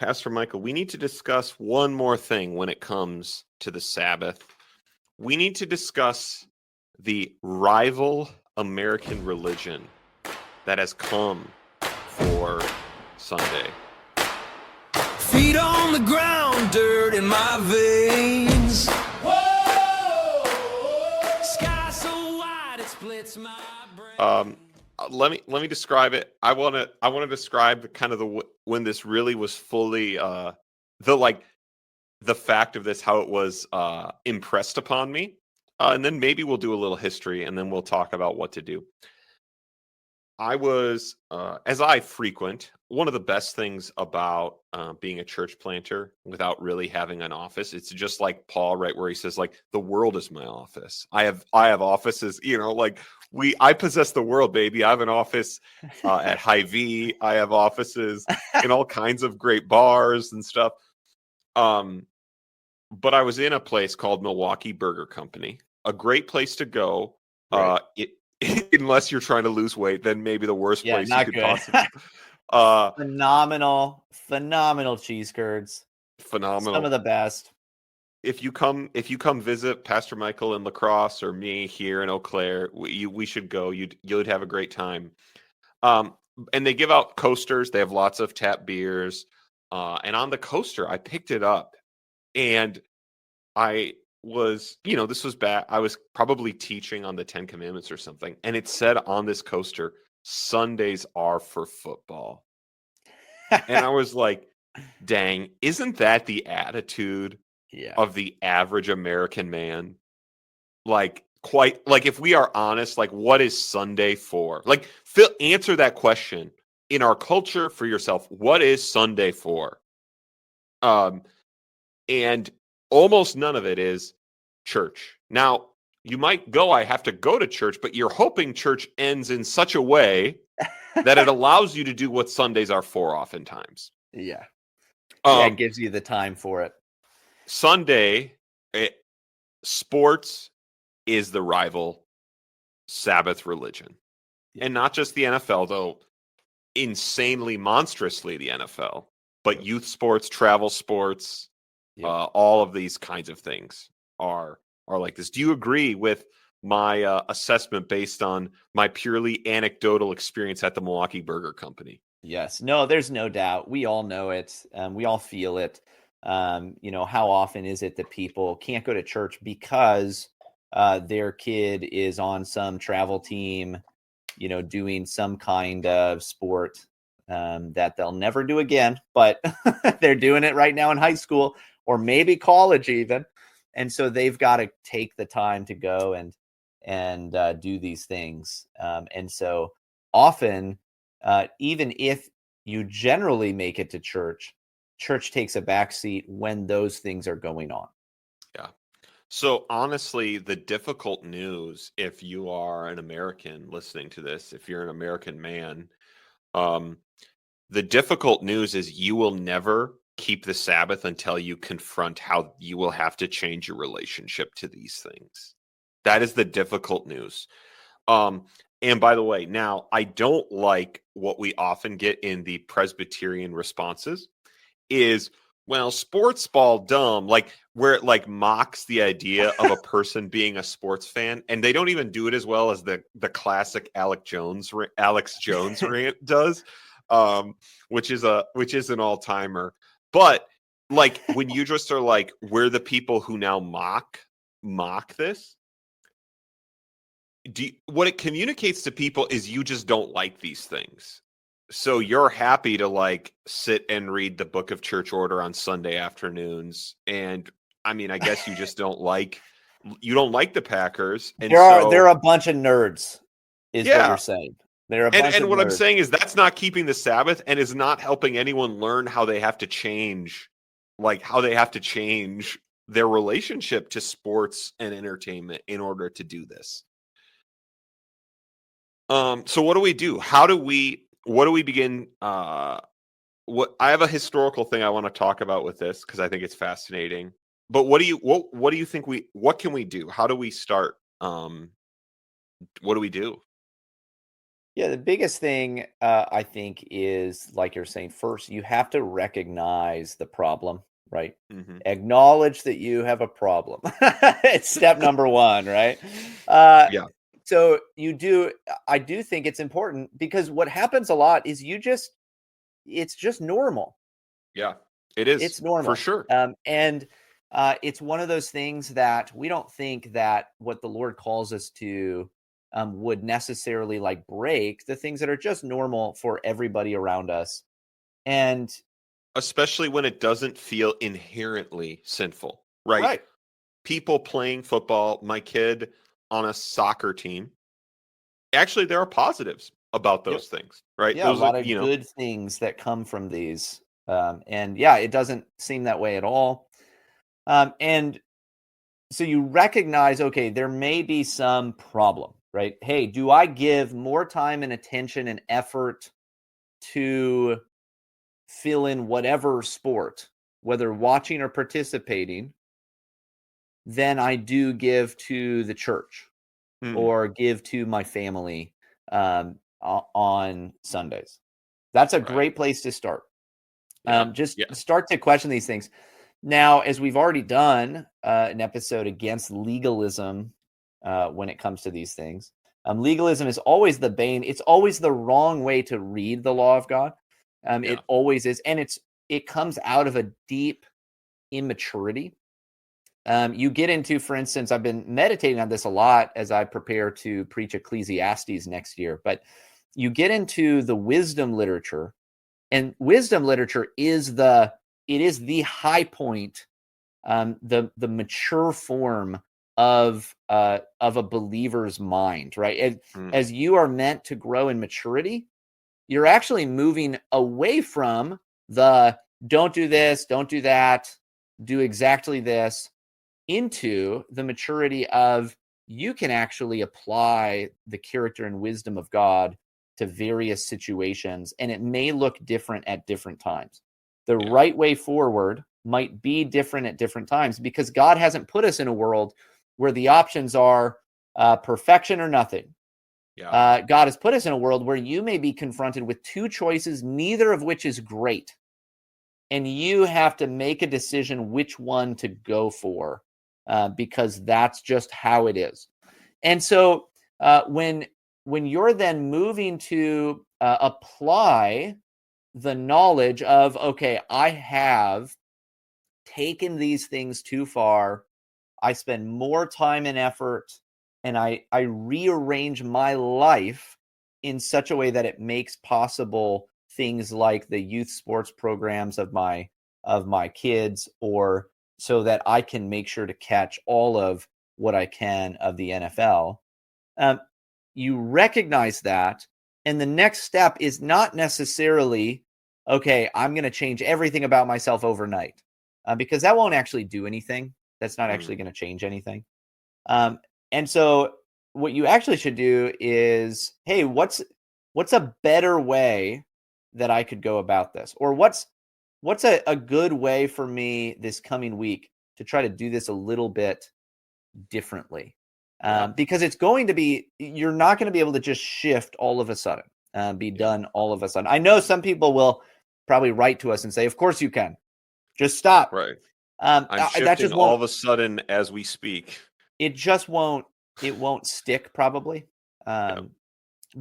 Pastor Michael, we need to discuss one more thing when it comes to the Sabbath. We need to discuss the rival American religion that has come for Sunday. Feet on the ground, dirt in my veins. Whoa! Sky so wide it splits my brain. Let me describe it. I want to describe kind of when this really was fully the fact of this, how it was impressed upon me, and then maybe we'll do a little history, and then we'll talk about what to do. I was, as I frequent, one of the best things about being a church planter without really having an office, it's just like Paul, right, where he says, like, the world is my office. I have offices, I possess the world, baby. I have an office at Hy-Vee. I have offices in all kinds of great bars and stuff. But I was in a place called Milwaukee Burger Company, a great place to go. Right. Unless you're trying to lose weight, then maybe the worst place you could good. possibly. Phenomenal cheese curds. Phenomenal. Some of the best. If you come visit Pastor Michael in La Crosse or me here in Eau Claire, we should go. You'd have a great time. And they give out coasters. They have lots of tap beers. And on the coaster, I picked it up, and I was, this was back, I was probably teaching on the 10 Commandments or something, and it said on this coaster, Sundays are for football. And I was like, dang, isn't that the attitude of the average American man? Like, if we are honest, like, what is Sunday for? Like, Phil, answer that question in our culture for yourself. What is Sunday for? And almost none of it is church. Now, you might go, I have to go to church, but you're hoping church ends in such a way that it allows you to do what Sundays are for oftentimes. Yeah. It gives you the time for it. Sunday, sports is the rival Sabbath religion. Yeah. And not just the NFL, though insanely, monstrously the NFL, but youth sports, travel sports, all of these kinds of things are like this. Do you agree with my assessment based on my purely anecdotal experience at the Milwaukee Burger Company? Yes. No, there's no doubt. We all know it. We all feel it. How often is it that people can't go to church because their kid is on some travel team, doing some kind of sport that they'll never do again, but they're doing it right now in high school or maybe college even. And so they've got to take the time to go and do these things. And so often, even if you generally make it to church takes a backseat when those things are going on. Yeah. So honestly, the difficult news, if you are an American listening to this, if you're an American man, the difficult news is you will never keep the Sabbath until you confront how you will have to change your relationship to these things. That is the difficult news. And by the way, now I don't like what we often get in the Presbyterian responses is, well, sports ball dumb, like where it like mocks the idea of a person being a sports fan, and they don't even do it as well as the classic Alex Jones rant does, which is an all-timer. But like when you just are like, we're the people who now mock this. What it communicates to people is you just don't like these things. So you're happy to like sit and read the Book of Church Order on Sunday afternoons. And I mean, I guess you just don't like the Packers. And they're a bunch of nerds is what you're saying. They're a bunch and of what nerds. I'm saying is that's not keeping the Sabbath and is not helping anyone learn how they have to change, their relationship to sports and entertainment in order to do this. So what do we do? What do we begin? I have a historical thing I want to talk about with this because I think it's fascinating. But what do you think what can we do? How do we start? What do we do? Yeah, the biggest thing I think is, like you're saying, first, you have to recognize the problem, right? Hmm. Acknowledge that you have a problem. It's step number one, right? Uh, Yeah. so I do think it's important because what happens a lot is it's just normal. Yeah. It is It's for normal. sure. And it's one of those things that we don't think that what the Lord calls us to would necessarily like break the things that are just normal for everybody around us. And Especially when it doesn't feel inherently sinful, right? right. People playing football, my kid on a soccer team, actually, there are positives about Yep. those things, right? Yeah, a Those are, lot of good things that come from these. And yeah, it doesn't seem that way at all. And so you recognize, okay, there may be some problem, right? Hey, do I give more time and attention and effort to fill in whatever sport, whether watching or participating, than I do give to the church mm, or give to my family on Sundays? That's a right. great place to start. Yeah. Just Yeah. start to question these things. Now, as we've already done an episode against legalism when it comes to these things, legalism is always the bane. It's always the wrong way to read the law of God. Yeah. It always is, and it comes out of a deep immaturity. You get into, for instance, I've been meditating on this a lot as I prepare to preach Ecclesiastes next year, but you get into the wisdom literature, and wisdom literature is the high point, the mature form of a believer's mind, right? Mm, As you are meant to grow in maturity, you're actually moving away from the don't do this, don't do that, do exactly this, into the maturity of you can actually apply the character and wisdom of God to various situations, and it may look different at different times. The yeah. right way forward might be different at different times because God hasn't put us in a world where the options are perfection or nothing. Yeah. God has put us in a world where you may be confronted with two choices, neither of which is great. And you have to make a decision which one to go for because that's just how it is. And so when you're then moving to apply the knowledge of, okay, I have taken these things too far. I spend more time and effort, and I rearrange my life in such a way that it makes possible things like the youth sports programs of my kids, or so that I can make sure to catch all of what I can of the NFL. Um, you recognize that, and the next step is not necessarily, okay, I'm going to change everything about myself overnight, because that won't actually do anything. That's not Mm, actually going to change anything. yeah. And so what you actually should do is, hey, what's a better way that I could go about this? Or what's a good way for me this coming week to try to do this a little bit differently? Yeah. Because it's going to be, you're not going to be able to just shift all of a sudden, be Yeah. done all of a sudden. I know some people will probably write to us and say, of course you can, just stop. Right. I'm That shifting just all won't, of a sudden as we speak. it just won't, it won't stick probably. Yeah. Um,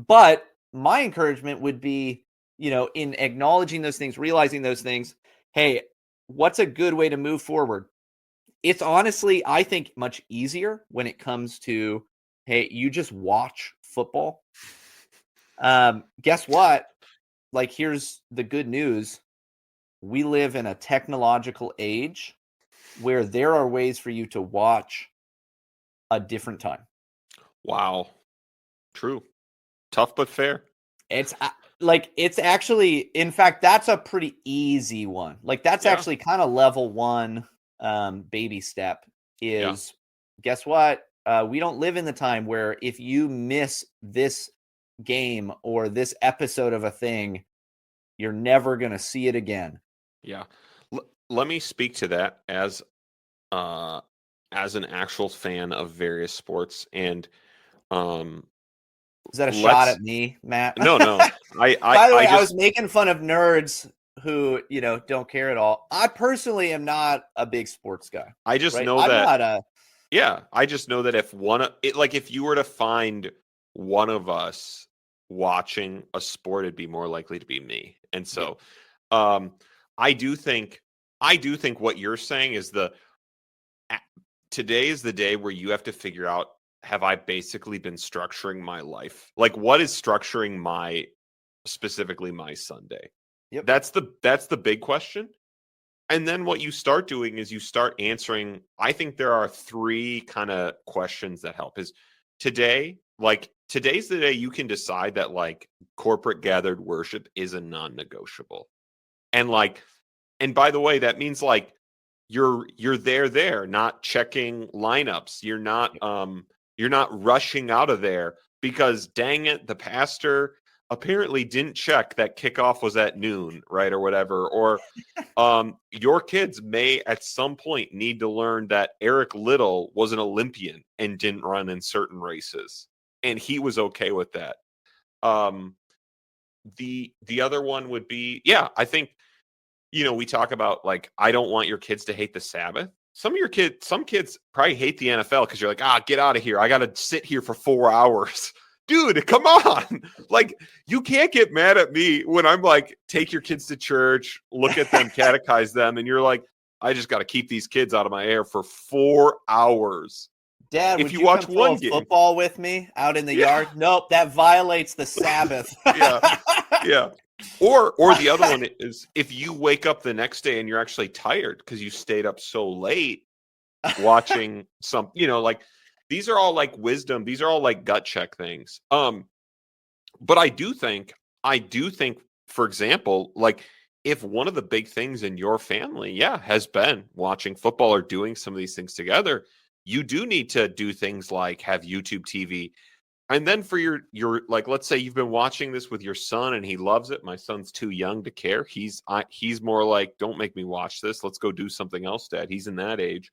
but my encouragement would be, in acknowledging those things, realizing those things, hey, what's a good way to move forward? It's honestly, I think, much easier when it comes to, hey, you just watch football. Guess what? Like, here's the good news. We live in a technological age where there are ways for you to watch a different time. Wow. True. Tough but fair. It's like, it's actually, in fact, that's a pretty easy one. Like, that's Yeah. actually kind of level one, baby step Yeah. is, guess what? We don't live in the time where if you miss this game or this episode of a thing, you're never going to see it again. Yeah. Let me speak to that uh as an actual fan of various sports, and um Is that a shot let's at me, Matt? no. By the way, I I just was making fun of nerds who, don't care at all. I personally am not a big sports guy, I just right? know I'm that not a I just know that if you were to find one of us watching a sport, it'd be more likely to be me. And yeah, so um I do think what you're saying is today is the day where you have to figure out, have I basically been structuring my life? Like, what is structuring specifically my Sunday? yep. That's the big question. And then what you start doing is you start answering. I think there are three kind of questions that help. Is today's the day you can decide that like corporate gathered worship is a non-negotiable. And and by the way, that means like you're there, not checking lineups. You're not rushing out of there because dang it, the pastor apparently didn't check that kickoff was at noon, right? Or whatever. Or your kids may at some point need to learn that Eric Little was an Olympian and didn't run in certain races. And he was okay with that. Um the other one would be, I think, we talk about like, I don't want your kids to hate the Sabbath. Some kids probably hate the NFL because you're like, get out of here. I got to sit here for 4 hours. Dude, come on. Like, you can't get mad at me when I'm like, take your kids to church, look at them, catechize them. And you're like, I just got to keep these kids out of my hair for 4 hours. Dad, If would you you watch come throw one a game, football with me out in the yeah, yard? Nope, that violates the Sabbath. yeah, yeah. Or the other one is if you wake up the next day and you're actually tired because you stayed up so late watching like, these are all like wisdom, these are all like gut check things. But I do think, for example, like, if one of the big things in your family, has been watching football or doing some of these things together, you do need to do things like have YouTube TV. And then for your like, let's say you've been watching this with your son and he loves it. My son's too young to care. He's more like, don't make me watch this. Let's go do something else, Dad. He's in that age.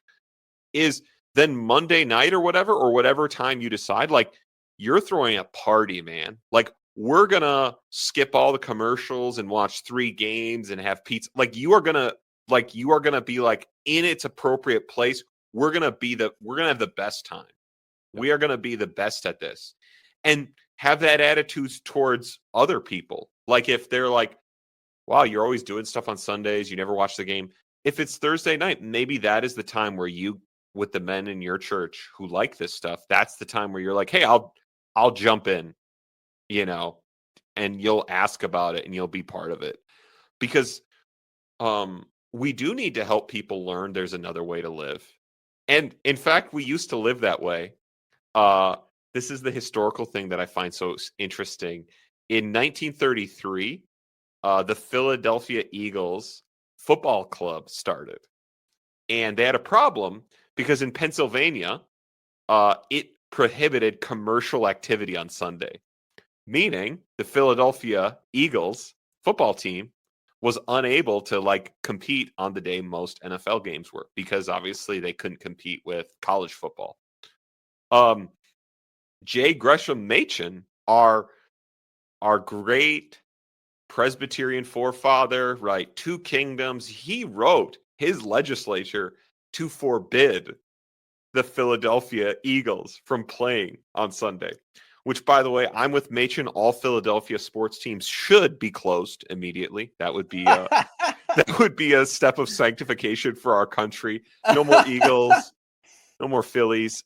Is then Monday night or whatever time you decide, like, you're throwing a party, man. Like, we're gonna skip all the commercials and watch 3 games and have pizza. Like, you are gonna be like in its appropriate place. We're gonna have the best time. We are gonna be the best at this. And have that attitude towards other people. Like, if they're like, wow, you're always doing stuff on Sundays, you never watch the game. If it's Thursday night, maybe that is the time where you, with the men in your church who like this stuff, that's the time where you're like, hey, I'll jump in, you know, and you'll ask about it and you'll be part of it. Because we do need to help people learn there's another way to live. And in fact, we used to live that way. Uh, this is the historical thing that I find so interesting. In 1933, the Philadelphia Eagles football club started. And they had a problem because in Pennsylvania, it prohibited commercial activity on Sunday, meaning the Philadelphia Eagles football team was unable to like compete on the day most NFL games were, because obviously they couldn't compete with college football. J. Gresham Machen, our great Presbyterian forefather, right? 2 kingdoms. He wrote his legislature to forbid the Philadelphia Eagles from playing on Sunday, which, by the way, I'm with Machen. All Philadelphia sports teams should be closed immediately. That would be a step of sanctification for our country. No more Eagles, no more Phillies.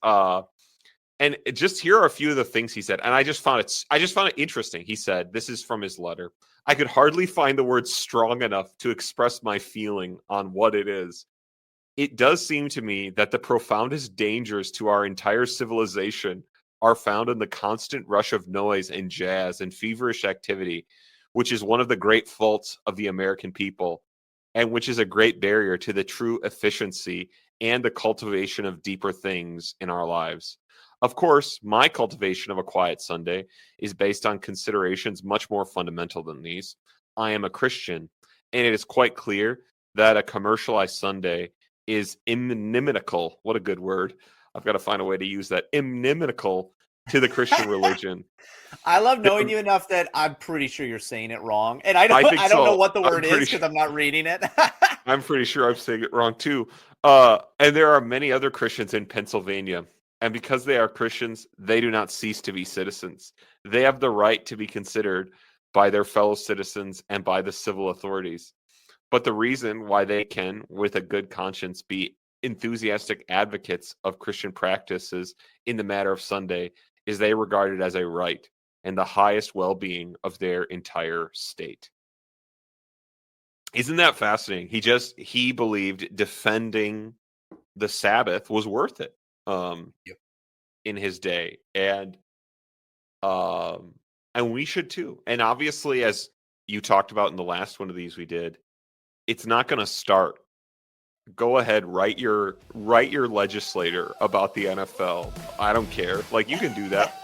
And just here are a few of the things he said, and I just found it interesting. He said, this is from his letter: I could hardly find the words strong enough to express my feeling on what it is. It does seem to me that the profoundest dangers to our entire civilization are found in the constant rush of noise and jazz and feverish activity, which is one of the great faults of the American people, and which is a great barrier to the true efficiency and the cultivation of deeper things in our lives. Of course, my cultivation of a quiet Sunday is based on considerations much more fundamental than these. I am a Christian, and it is quite clear that a commercialized Sunday is inimical. What a good word. I've got to find a way to use that. Inimical to the Christian religion. I love knowing you enough that I'm pretty sure you're saying it wrong, and I I think don't know so. what the I'm word pretty is because sure. I'm not reading it. I'm pretty sure I'm saying it wrong too. And there are many other Christians in Pennsylvania. And because they are Christians, they do not cease to be citizens. They have the right to be considered by their fellow citizens and by the civil authorities. But the reason why they can, with a good conscience, be enthusiastic advocates of Christian practices in the matter of Sunday is they regard it as a right and the highest well being of their entire state. Isn't that fascinating? He believed defending the Sabbath was worth it Yep. in his day. And we should too. And obviously, as you talked about in the last one of these we did, it's not going to start. Go ahead, write your legislator about the NFL. I don't care. Like, you can do that.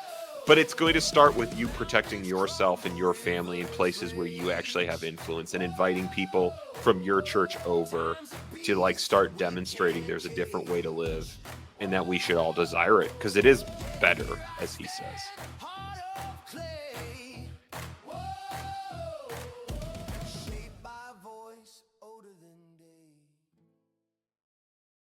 But it's going to start with you protecting yourself and your family in places where you actually have influence, and inviting people from your church over to like start demonstrating there's a different way to live and that we should all desire it because it is better, as he says.